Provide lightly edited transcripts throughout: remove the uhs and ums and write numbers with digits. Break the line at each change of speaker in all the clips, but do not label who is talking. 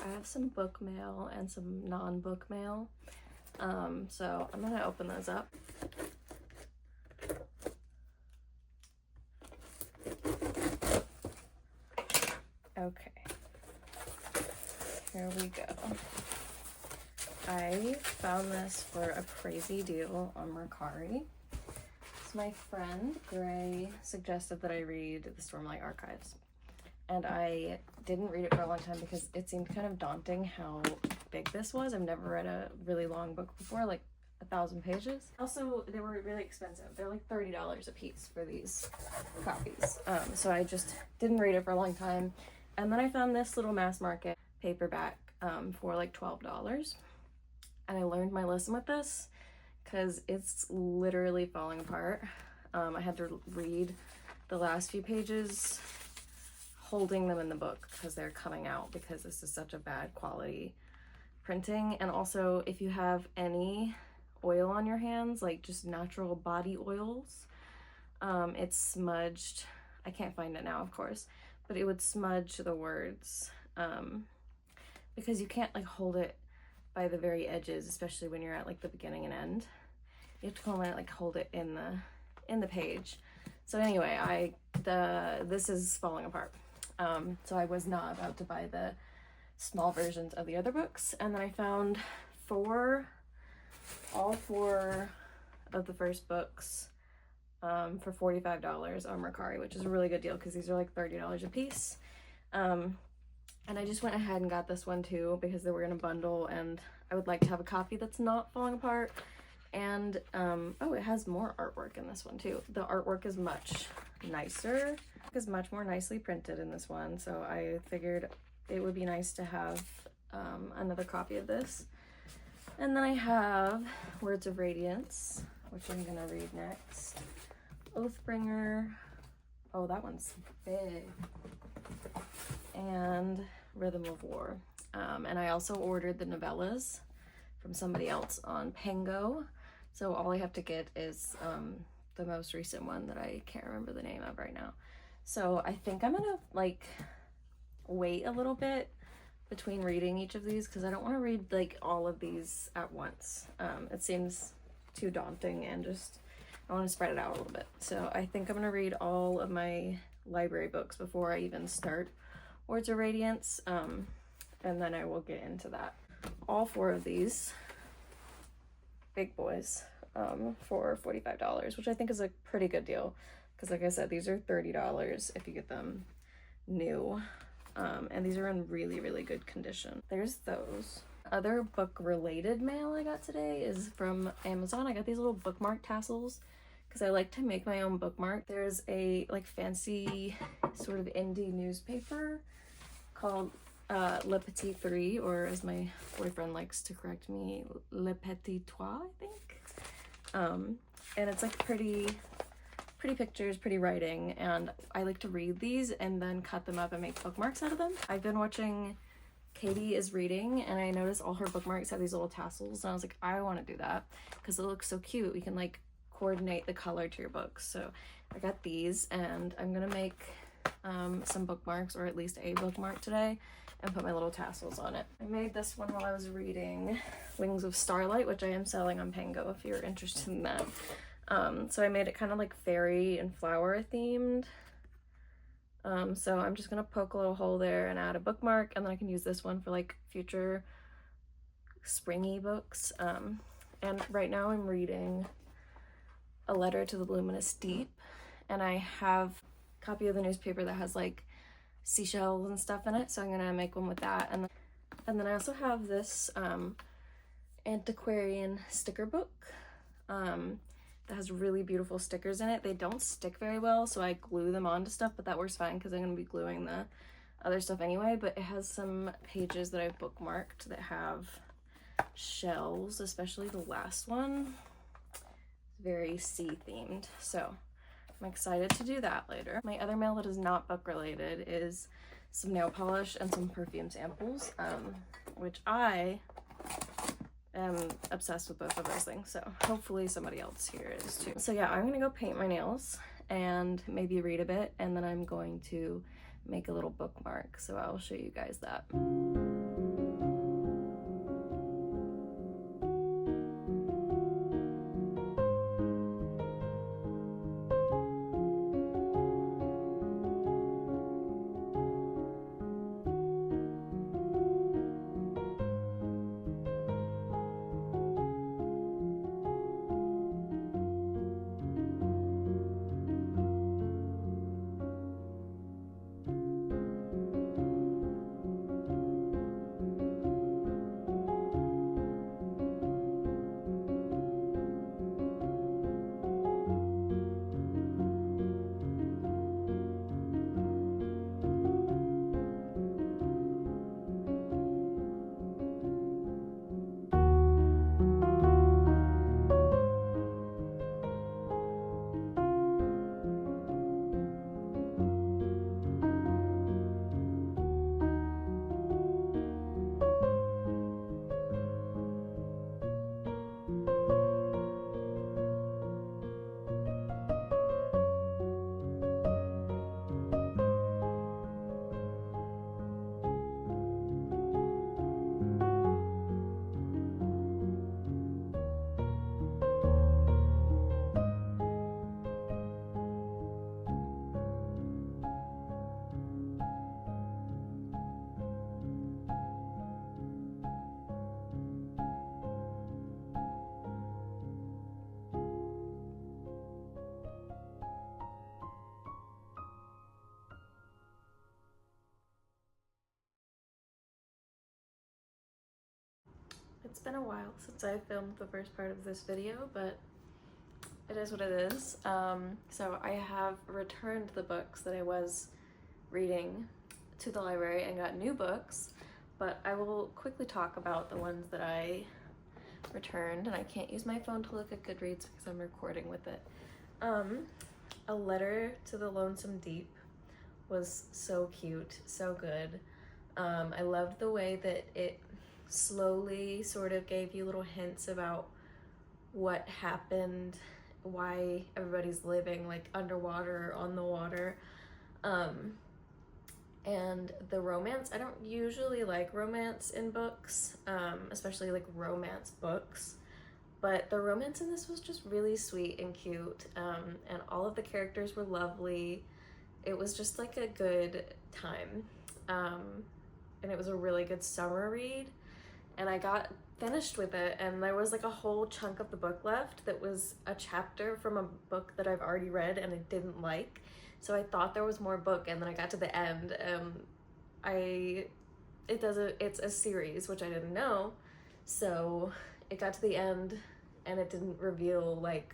I have some book mail and some non-book mail. So I'm gonna open those up. Okay, here we go. I found this for a crazy deal on Mercari. So my friend Gray suggested that I read the Stormlight Archives, and I didn't read it for a long time because it seemed kind of daunting how big this was. I've never read a really long book before, like 1,000 pages. Also, they were really expensive. They're like $30 a piece for these copies. So I just didn't read it for a long time. And then I found this little mass market paperback for like $12. And I learned my lesson with this because it's literally falling apart. I had to read the last few pages holding them in the book because they're coming out because this is such a bad quality printing. And also, if you have any oil on your hands, like just natural body oils, it's smudged. I can't find it now, of course, but it would smudge the words because you can't like hold it by the very edges, especially when you're at like the beginning and end. You have to kind of like hold it in the page. So anyway, this is falling apart. So I was not about to buy the small versions of the other books, and then I found all four of the first books for $45 on Mercari, which is a really good deal because these are like $30 a piece. And I just went ahead and got this one too because they were in a bundle, and I would like to have a copy that's not falling apart. And oh, it has more artwork in this one too. The artwork is much nicer, is much more nicely printed in this one, so I figured it would be nice to have another copy of this. And then I have Words of Radiance, which I'm gonna read next. Oathbringer, oh, that one's big. And Rhythm of War. And I also ordered the novellas from somebody else on Pango, so all I have to get is the most recent one that I can't remember the name of right now. So I think I'm gonna like wait a little bit between reading each of these because I don't want to read like all of these at once. It seems too daunting, and just I want to spread it out a little bit. So I think I'm gonna read all of my library books before I even start Words of Radiance, and then I will get into that. All four of these big boys for $45, which I think is a pretty good deal because like I said, these are $30 if you get them new, and these are in really, really good condition. There's those. Other book related mail I got today is from Amazon. I got these little bookmark tassels because I like to make my own bookmark. There's a like fancy sort of indie newspaper called Le Petit Three, or as my boyfriend likes to correct me, Le Petit Trois, I think. And it's like pretty pictures, pretty writing, and I like to read these and then cut them up and make bookmarks out of them. I've been watching Katie is Reading, and I noticed all her bookmarks have these little tassels, and I was like, I want to do that because it looks so cute. We can like coordinate the color to your books. So I got these, and I'm gonna make some bookmarks, or at least a bookmark today, and put my little tassels on it. I made this one while I was reading Wings of Starlight, which I am selling on Pango if you're interested in that. So I made it kind of like fairy and flower themed. So I'm just gonna poke a little hole there and add a bookmark, and then I can use this one for like future springy books. And right now I'm reading A Letter to the Luminous Deep, and I have a copy of the newspaper that has like seashells and stuff in it, so I'm gonna make one with that. And then I also have this antiquarian sticker book that has really beautiful stickers in it. They don't stick very well, so I glue them onto stuff, but that works fine because I'm gonna be gluing the other stuff anyway. But it has some pages that I've bookmarked that have shells, especially the last one. It's very sea themed, so I'm excited to do that later. My other mail that is not book related is some nail polish and some perfume samples, which I am obsessed with both of those things, so hopefully somebody else here is too. So yeah, I'm gonna go paint my nails and maybe read a bit, and then I'm going to make a little bookmark, so I'll show you guys that. It's been a while since I filmed the first part of this video, but it is what it is. So I have returned the books that I was reading to the library and got new books, but I will quickly talk about the ones that I returned, and I can't use my phone to look at Goodreads because I'm recording with it. A Letter to the Lonesome Deep was so cute, so good. I loved the way that it slowly sort of gave you little hints about what happened, why everybody's living like underwater or on the water. And the romance, I don't usually like romance in books, especially like romance books, but the romance in this was just really sweet and cute, and all of the characters were lovely. It was just like a good time, and it was a really good summer read, and I got finished with it, and there was like a whole chunk of the book left that was a chapter from a book that I've already read and I didn't like. So I thought there was more book, and then I got to the end, it's a series, which I didn't know. So it got to the end and it didn't reveal like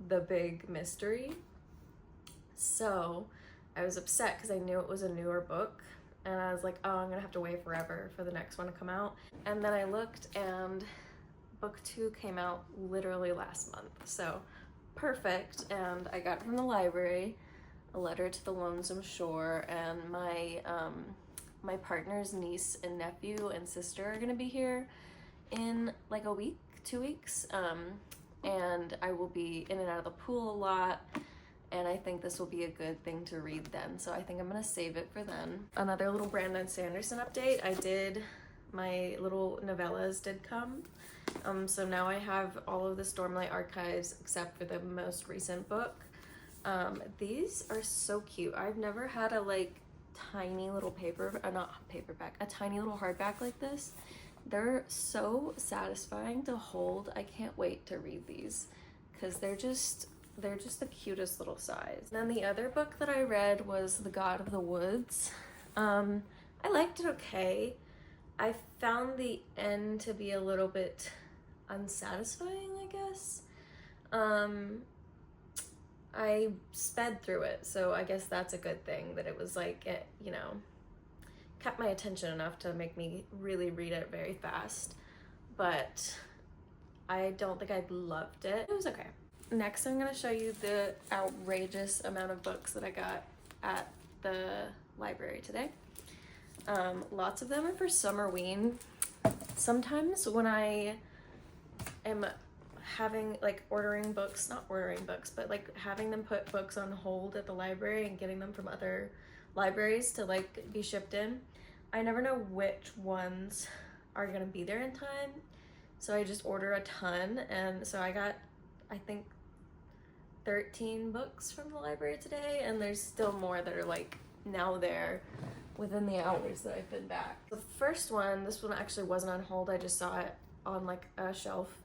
the big mystery. So I was upset because I knew it was a newer book, and I was like, oh, I'm gonna have to wait forever for the next one to come out. And then I looked, and book 2 came out literally last month. So perfect. And I got from the library A Letter to the Lonesome Shore, and my partner's niece and nephew and sister are gonna be here in like a week, 2 weeks, and I will be in and out of the pool a lot, and I think this will be a good thing to read then, so I think I'm gonna save it for then. Another little Brandon Sanderson update. My little novellas did come, so now I have all of the Stormlight archives except for the most recent book. These are so cute. I've never had a like tiny little a tiny little hardback like this. They're so satisfying to hold. I can't wait to read these because they're just the cutest little size. Then the other book that I read was The God of the Woods. I liked it okay. I found the end to be a little bit unsatisfying, I guess. I sped through it, so I guess that's a good thing, that it was like, it, kept my attention enough to make me really read it very fast, but I don't think I loved it. It was okay. Next, I'm gonna show you the outrageous amount of books that I got at the library today. Lots of them are for Summerween. Sometimes when I am having like not ordering books, but like having them put books on hold at the library and getting them from other libraries to like be shipped in, I never know which ones are gonna be there in time, so I just order a ton. And so I got, I think, 13 books from the library today, and there's still more that are like now there within the hours that I've been back. The first one, this one actually wasn't on hold, I just saw it on like a shelf.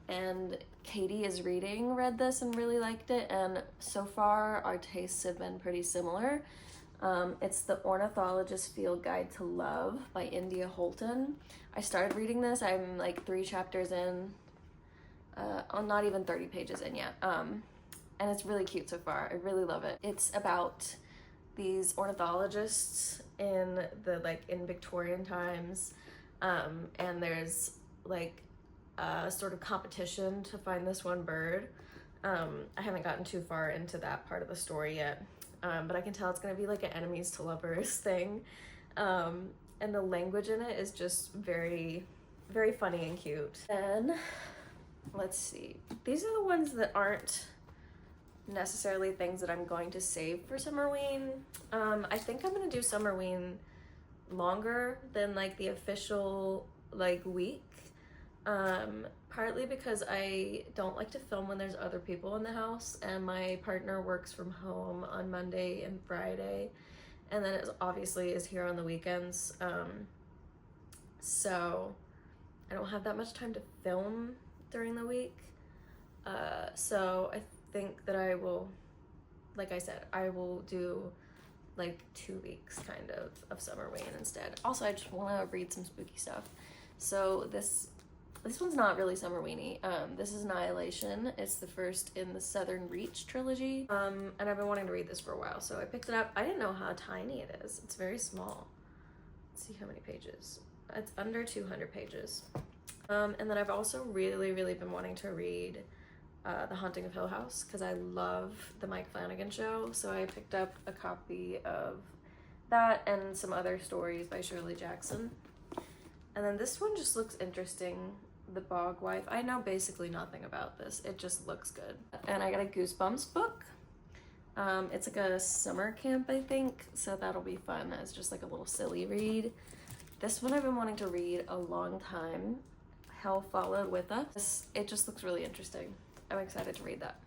And Katie is read this and really liked it, and so far our tastes have been pretty similar. It's The Ornithologist's Field Guide to Love by India Holton. I started reading this, I'm like 3 chapters in, not even 30 pages in yet, and it's really cute so far. I really love it. It's about these ornithologists in Victorian times, and there's like a sort of competition to find this one bird. I haven't gotten too far into that part of the story yet, but I can tell it's gonna be like an enemies to lovers thing, and the language in it is just very, very funny and cute. Then let's see, these are the ones that aren't necessarily things that I'm going to save for Summerween. I think I'm gonna do Summerween longer than like the official like week, partly because I don't like to film when there's other people in the house, and my partner works from home on Monday and Friday, and then it obviously is here on the weekends, so I don't have that much time to film during the week, so I think that I will, like I said, I will do like 2 weeks kind of Summerween instead. Also, I just want to read some spooky stuff, So this one's not really Summerweeny. This is Annihilation. It's the first in the Southern Reach trilogy. And I've been wanting to read this for a while, so I picked it up. I didn't know how tiny it is. It's very small. Let's see how many pages. It's under 200 pages. And then I've also really been wanting to read The Haunting of Hill House, because I love the Mike Flanagan show. So I picked up a copy of that and some other stories by Shirley Jackson. And then this one just looks interesting. The Bog Wife. I know basically nothing about this. It just looks good. And I got a Goosebumps book. It's like a summer camp, I think, so that'll be fun. It's just like a little silly read. This one I've been wanting to read a long time. Hell Followed With Us. It just looks really interesting. I'm excited to read that.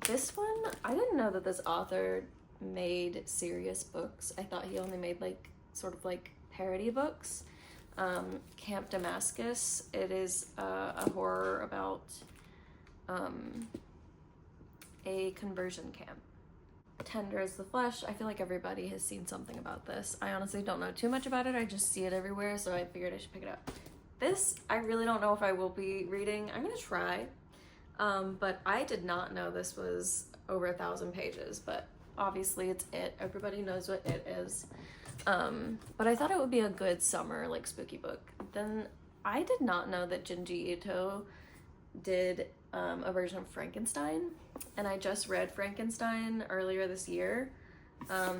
This one, I didn't know that this author made serious books. I thought he only made like sort of like parody books. Camp Damascus. It is a horror about a conversion camp. Tender as the Flesh. I feel like everybody has seen something about this. I honestly don't know too much about it. I just see it everywhere, so I figured I should pick it up. This, I really don't know if I will be reading. I'm gonna try, but I did not know this was over 1,000 pages, but obviously it's It. Everybody knows what It is. But I thought it would be a good summer, like, spooky book. Then I did not know that Junji Ito did a version of Frankenstein, and I just read Frankenstein earlier this year,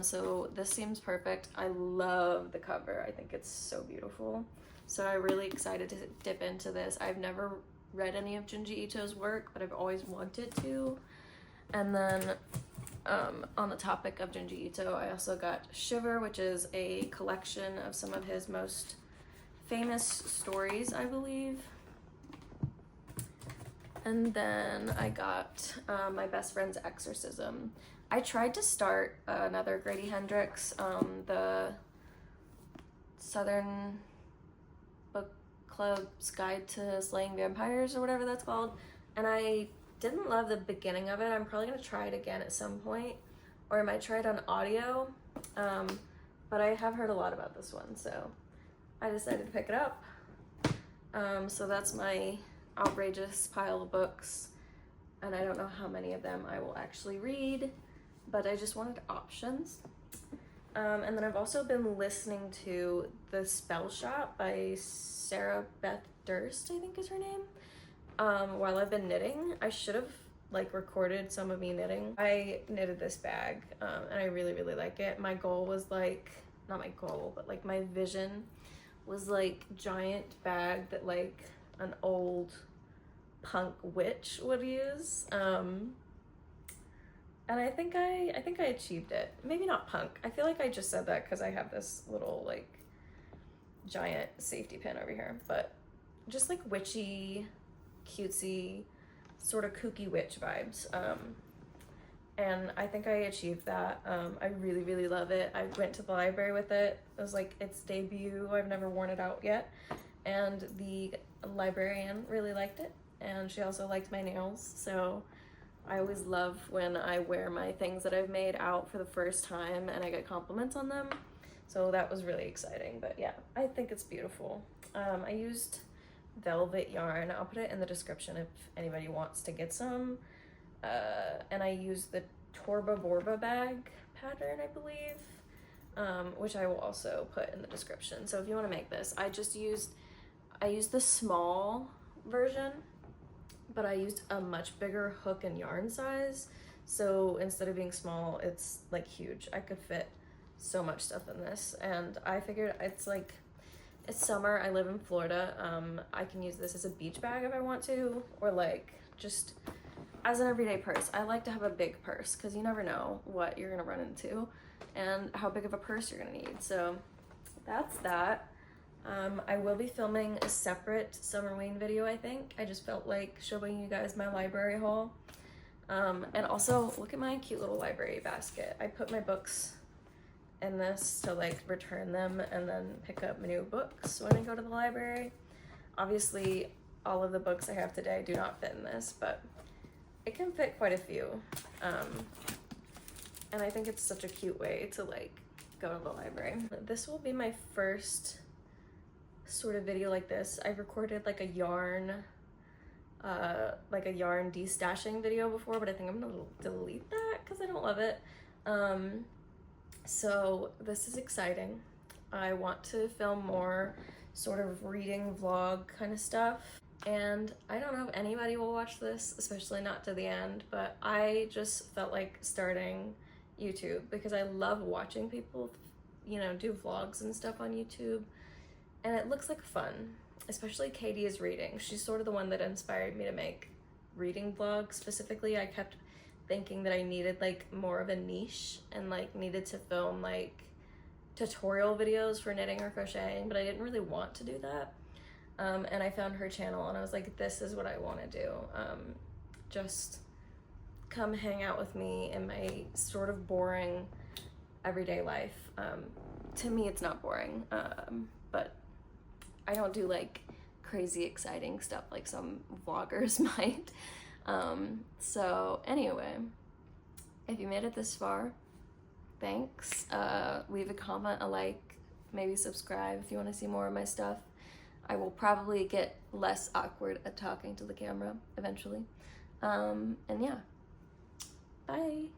so this seems perfect. I love the cover. I think it's so beautiful. So I'm really excited to dip into this. I've never read any of Junji Ito's work, but I've always wanted to. And then on the topic of Junji Ito, I also got Shiver, which is a collection of some of his most famous stories, I believe. And then I got My Best Friend's Exorcism. I tried to start another Grady Hendrix, the Southern Book Club's Guide to Slaying Vampires, or whatever that's called, and I didn't love the beginning of it. I'm probably gonna try it again at some point, or I might try it on audio, but I have heard a lot about this one, so I decided to pick it up. So that's my outrageous pile of books, and I don't know how many of them I will actually read, but I just wanted options. And then I've also been listening to The Spell Shop by Sarah Beth Durst, I think is her name. While I've been knitting. I should have like recorded some of me knitting. I knitted this bag, and I really like it. My goal was like, not my goal, but like my vision was like giant bag that like an old punk witch would use. And I think I achieved it. Maybe not punk. I feel like I just said that because I have this little like giant safety pin over here, but just like witchy, cutesy, sort of kooky witch vibes. And I think I achieved that. I really love it. I went to the library with it. It was like its debut. I've never worn it out yet. And the librarian really liked it. And she also liked my nails. So I always love when I wear my things that I've made out for the first time and I get compliments on them. So that was really exciting. But yeah, I think it's beautiful. I used velvet yarn. I'll put it in the description if anybody wants to get some. And I used the Torba Borba bag pattern, I believe, which I will also put in the description. So if you want to make this, I used the small version, but I used a much bigger hook and yarn size. So instead of being small, it's like huge. I could fit so much stuff in this, and I figured it's summer. I live in Florida. I can use this as a beach bag if I want to, or like just as an everyday purse. I like to have a big purse because you never know what you're gonna run into and how big of a purse you're gonna need. So that's that. I will be filming a separate Summerween video, I think. I just felt like showing you guys my library haul. And also, look at my cute little library basket. I put my books in this to like return them and then pick up new books when I go to the library. Obviously, all of the books I have today do not fit in this, but it can fit quite a few. And I think it's such a cute way to like go to the library. This will be my first sort of video like this. I recorded like a yarn destashing video before, but I think I'm gonna delete that because I don't love it. So this is exciting. I want to film more sort of reading vlog kind of stuff, and I don't know if anybody will watch this, especially not to the end, but I just felt like starting YouTube because I love watching people, you know, do vlogs and stuff on YouTube, and it looks like fun. Especially Katie is reading. She's sort of the one that inspired me to make reading vlogs specifically. I kept thinking that I needed like more of a niche and like needed to film like tutorial videos for knitting or crocheting, but I didn't really want to do that. And I found her channel and I was like, this is what I want to do. Just come hang out with me in my sort of boring everyday life. To me, it's not boring, but I don't do like crazy exciting stuff like some vloggers might. So anyway, if you made it this far, thanks. Leave a comment, a like, maybe subscribe if you want to see more of my stuff. I will probably get less awkward at talking to the camera eventually. And yeah, bye.